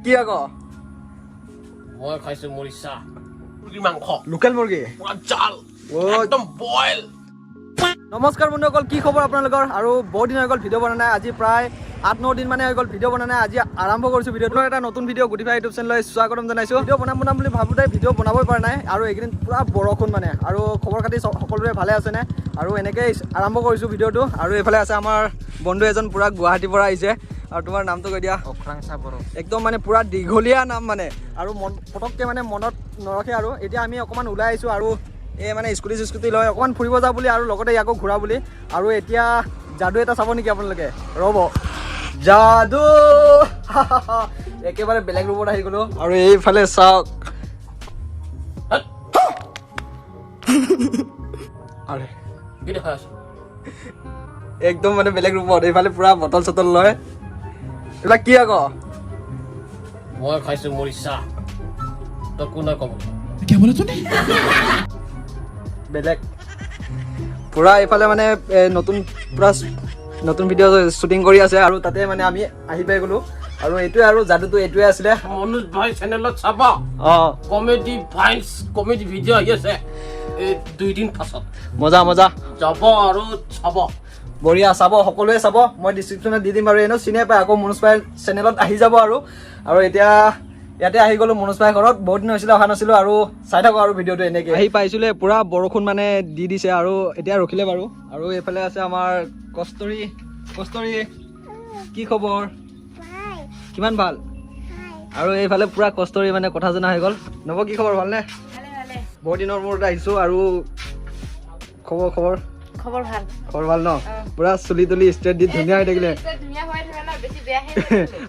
কি আকৌ মই খাইছো মৰিচা মুৰ্গী মাংস লোকেল মুৰ্গী পুৰা জাল ও একদম বইল। নমস্কাৰ বন্ধুসকল, কি খবৰ আপোনালোকৰ? আৰু বহুত দিন হৈ গ'ল ভিডিঅ' বনা নাই। আজি প্ৰায় 8-9 দিন মানে হৈ গ'ল ভিডিঅ' বনা নাই। আজি আৰম্ভ কৰিছোঁ ভিডিঅ'টো। এটা নতুন ভিডিঅ' গুটিফাই ইউটিউব চেনেললৈ স্বাগতম জনাইছোঁ। ভিডিঅ' বনাম বুলি ভাবোঁতে ভিডিঅ' বনাবই পৰা নাই। আৰু এইকেইদিন পুৰা বৰষুণ মানে, আৰু খবৰ খাতি সকলোৰে ভালে আছেনে? আৰু এনেকৈ আৰম্ভ কৰিছোঁ ভিডিঅ'টো। আৰু এইফালে আছে আমাৰ বন্ধু এজন পুৰা গুৱাহাটীৰ পৰা আহিছে। আৰু তোমাৰ নামটো কৈ দিয়া। অক্ৰাংচা বড়ো। একদম মানে পুৰা দীঘলীয়া নাম মানে, আৰু পটককৈ মানে মনত নৰখে। আৰু এতিয়া আমি অকণমান ওলাই আহিছোঁ, আৰু এই মানে স্কুটি লৈ অকণমান ফুৰিব যাওঁ বুলি, আৰু লগতে ইয়াকো ঘূৰা বুলি। আৰু এতিয়া যাদু এটা চাব নেকি আপোনালোকে? ৰ'ব, যাদু একেবাৰে বেলেগ ৰূপত আহি গ'লো। আৰু এইফালে চাওক, আৰে কি দেখাই আছো? একদম মানে বেলেগ ৰূপত। এইফালে পুৰা বটল চটল লয়। এইবিলাক কি আকৌ? মই খাইছো মৰিচা, তই কোনে ক'ব? বেলেগ পুৰা এইফালে মানে নতুন ভিডিঅ' শ্বুটিং কৰি আছে, আৰু তাতে মানে আমি আহি পাই গ'লো। আৰু এইটোৱে, আৰু যাদুটো এইটোৱে আছিলে। মনোজ ভাই চেনেলত চাবা, কমেডি ভাইন্স কমেডি ভিডিঅ' আহি আছে এই 2 দিন পাছত। মজা মজা যাব আৰু চাব, বঢ়িয়া। চাব, সকলোৱে চাব। মই ডিছক্ৰিপশ্যনত দি দিম। আৰু এনেও চিনে পাই, আকৌ মনোজ ভাই চেনেলত আহি যাব। আৰু এতিয়া ইয়াতে আহি গ'লো মনোজ ভাই ঘৰত। বহুত দিন হৈছিলে অহা নাছিলোঁ। আৰু চাই থাকোঁ আৰু ভিডিঅ'টো এনেকৈ আহি পাইছিলে। পুৰা বৰষুণ মানে দি দিছে, আৰু এতিয়া ৰখিলে বাৰু। আৰু এইফালে আছে আমাৰ কষ্টৰী। কি খবৰ? কিমান ভাল? আৰু এইফালে পুৰা কষ্টৰী মানে কথা জনা হৈ গ'ল। নব, কি খবৰ? ভালনে? বহুত দিনৰ মূৰত আহিছোঁ। আৰু খবৰ ভাল ন? পুৰা চুলি তুলি ষ্ট্ৰেট দি ধুনীয়া হৈ থাকিলে।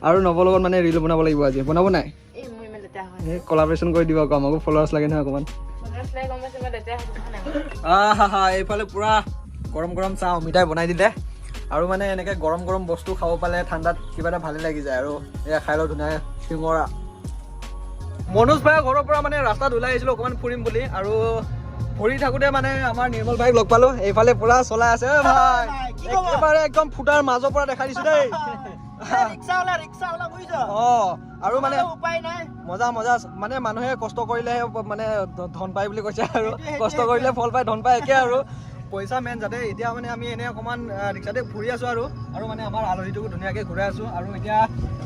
আৰু নবৰ লগত মানে ৰিল বনাব লাগিব আজি। বনাব নাই? কলাবৰেশ্যন কৰি দিব আকৌ, আমাকো ফলোৱাৰ্ছ লাগে নহয় অকণমান। এইফালে পুৰা গৰম চাহ অমিতাই বনাই দিলে। আৰু মানে এনেকৈ গৰম বস্তু খাব পালে ঠাণ্ডাত কিবা এটা ভালে লাগি যায়। আৰু এয়া খাই লওঁ ধুনীয়া শিঙৰা। মনোজ ভাইৰ ঘৰৰ পৰা মানে ৰাস্তাত ওলাই আহিছিলোঁ অকণমান ফুৰিম বুলি। আৰু ফুৰি থাকোঁতে মানে আমাৰ নিৰ্মল ভাইক লগ পালোঁ। এইফালে পুৰা চলাই আছে। ভাই একেবাৰে একদম ফুটাৰ মাজৰ পৰা দেখাই দিছোঁ দেই। আৰু মানে মজা মানে মানুহে কষ্ট কৰিলেহে মানে ধন পায় বুলি কৈছে। আৰু কষ্ট কৰিলে ফল পায়, ধন পায়, একে আৰু পইচা মেইন। যাতে এতিয়া মানে আমি এনেই অকণমান ৰিক্সাতে ফুৰি আছোঁ, আৰু মানে আমাৰ আলহীটোকো ধুনীয়াকৈ ঘূৰাই আছোঁ। আৰু এতিয়া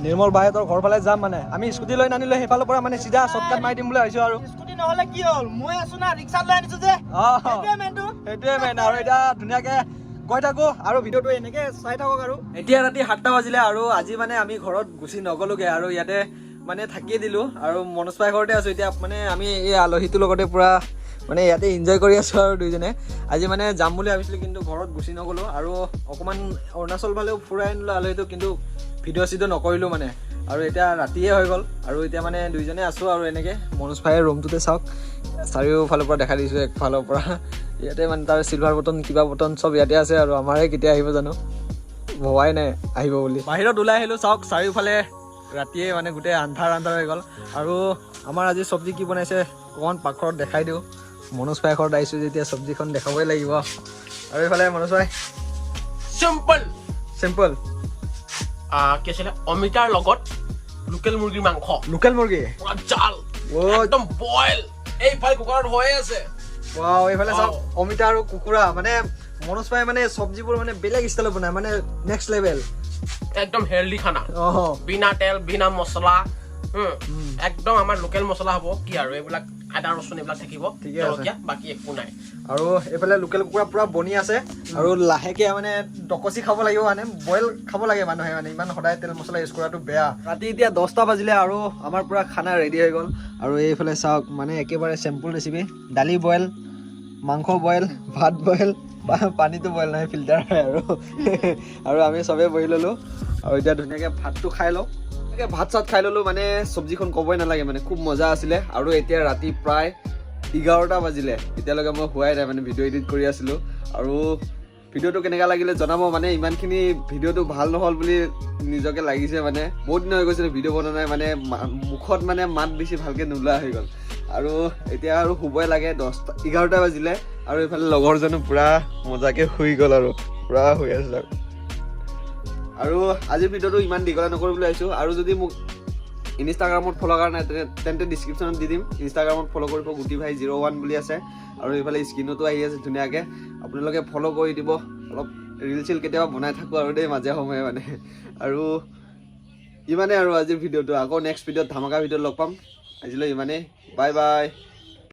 নিৰ্মল ভাইহঁতৰ ঘৰ ফালে যাম। মানে আমি স্কুটি লৈ নানিলোঁ, সেইফালৰ পৰা মানে চিধা শ্বৰ্টকাট মাৰি দিম বুলি ভাবিছোঁ। আৰু স্কুটি নহ'লে কি হ'ল, মই আছো না, ৰিক্সাত লৈ আনিছো যে। সেইটোৱে মেইন। আৰু এতিয়া ধুনীয়াকৈ গৈ থাকোঁ, আৰু ভিডিঅ'টো এনেকৈ চাই থাকক। আৰু এতিয়া ৰাতি 7টা বাজিলে, আৰু আজি মানে আমি ঘৰত গুচি নগ'লোগৈ, আৰু ইয়াতে মানে থাকিয়ে দিলোঁ। আৰু মনোজ ভাই ঘৰতে আছোঁ এতিয়া। মানে আমি এই আলহীটোৰ লগতে পুৰা মানে ইয়াতে এনজয় কৰি আছোঁ। আৰু দুইজনে আজি মানে যাম বুলি ভাবিছিলোঁ, কিন্তু ঘৰত গুচি নগ'লোঁ। আৰু অকণমান অৰুণাচল ফালেও ফুৰাই আনিলোঁ আলহীটো, কিন্তু ভিডিঅ' নকৰিলোঁ মানে। আৰু এতিয়া ৰাতিয়ে হৈ গ'ল, আৰু এতিয়া মানে দুইজনে আছোঁ। আৰু এনেকৈ মনোজ ভাইৰ ৰুমটোতে চাওক, চাৰিওফালৰ পৰা দেখা দিছোঁ। একফালৰ পৰা ইয়াতে মানে তাৰ চিলভাৰ বটন কিবা বটন চব ইয়াতে আছে। আৰু আমাৰে কেতিয়া আহিব জানো, ভবাই নাই আহিব বুলি। বাহিৰত ওলাই আহিলোঁ, চাওক চাৰিওফালে ৰাতিয়ে মানে গোটেই আন্ধাৰ হৈ গ'ল। আৰু আমাৰ আজি চব্জি কি বনাইছে অকণমান পাকঘৰত দেখাই দিওঁ। মনোজ ভাই ঘৰত আহিছোঁ যেতিয়া চব্জিখন দেখাবই লাগিব। আৰু এইফালে মনোজ ভাই চিম্পল কি আছিলে, অমিতাৰ লগত লোকেল মুৰ্গী মাংস, লোকেল মুৰ্গী পুৰা জাল একদম বইল। এইফালে কুকাৰত হৈয়ে আছে। এইফালে চাওক অমিতা আৰু কুকুৰা। মানে মনোজ ভাই মানে চব্জিবোৰ মানে বেলেগ ষ্টাইলত বনায়, মানে নেক্সট লেভেল। একদম হেল্ডি খানা, বিনা তেল বিনা মছলা। একদম আমাৰ লোকেল মছলা হ'ব কি, আৰু এইবিলাক আদা ৰচুন এইবিলাক থাকিব, বাকী একো নাই। আৰু এইফালে লোকেল কুকুৰা পুৰা বনি আছে। আৰু লাহেকে মানে ডকচি খাব লাগিব, মানে বইল খাব লাগে মানুহে। মানে ইমান সদায় তেল মছলা ইউজ কৰাটো বেয়া। ৰাতি এতিয়া 10টা বাজিলে, আৰু আমাৰ পুৰা খানা ৰেডি হৈ গ'ল। আৰু এইফালে চাওক মানে একেবাৰে চিম্পুল ৰেচিপি। দালি বইল, মাংস বইল, ভাত বইল, পানীটো বইল নহয়, ফিল্টাৰ হয়। আৰু আমি চবেই বহি ল'লোঁ। আৰু এতিয়া ধুনীয়াকৈ ভাতটো খাই লওঁ। ভাত চাত খাই ল'লোঁ। মানে চব্জিখন ক'বই নালাগে, মানে খুব মজা আছিলে। আৰু এতিয়া ৰাতি প্ৰায় 11টা বাজিলে, এতিয়ালৈকে মই হোৱাই নাই, মানে ভিডিঅ' এডিট কৰি আছিলোঁ। আৰু ভিডিঅ'টো কেনেকুৱা লাগিলে জনাব। মানে ইমানখিনি ভিডিঅ'টো ভাল নহ'ল বুলি নিজকে লাগিছে। মানে বহুত দিন হৈ গৈছিলে ভিডিঅ' বনোৱা নাই, মানে মুখত মানে মাত বেছি ভালকৈ নোলোৱা হৈ গ'ল। আৰু এতিয়া আৰু শুবই লাগে। 11টা বাজিলে, আৰু এইফালে লগৰজনো পুৰা মজাকৈ শুই গ'ল, আৰু পুৰা শুই আছে। আৰু আজিৰ ভিডিঅ'টো ইমান দীঘলীয়া নকৰোঁ বুলি ভাবিছোঁ। আৰু যদি মোক ইনষ্টাগ্ৰামত ফ'ল' কৰা নাই তেন্তে ডিছক্ৰিপশ্যনত দি দিম। ইনষ্টাগ্ৰামত ফ'ল' কৰিব গুটি ভাই 01 বুলি আছে আৰু এইফালে স্ক্ৰীণতো আহি আছে ধুনীয়াকৈ, আপোনালোকে ফ'ল' কৰি দিব। অলপ ৰিল চিল কেতিয়াবা বনাই থাকোঁ আৰু দেই মাজে সময়ে মানে। আৰু ইমানেই আৰু আজিৰ ভিডিঅ'টো, আকৌ নেক্সট ভিডিঅ'ত ধামাকা ভিডিঅ'ত লগ পাম। আজিলৈ ইমানেই, বাই বাই।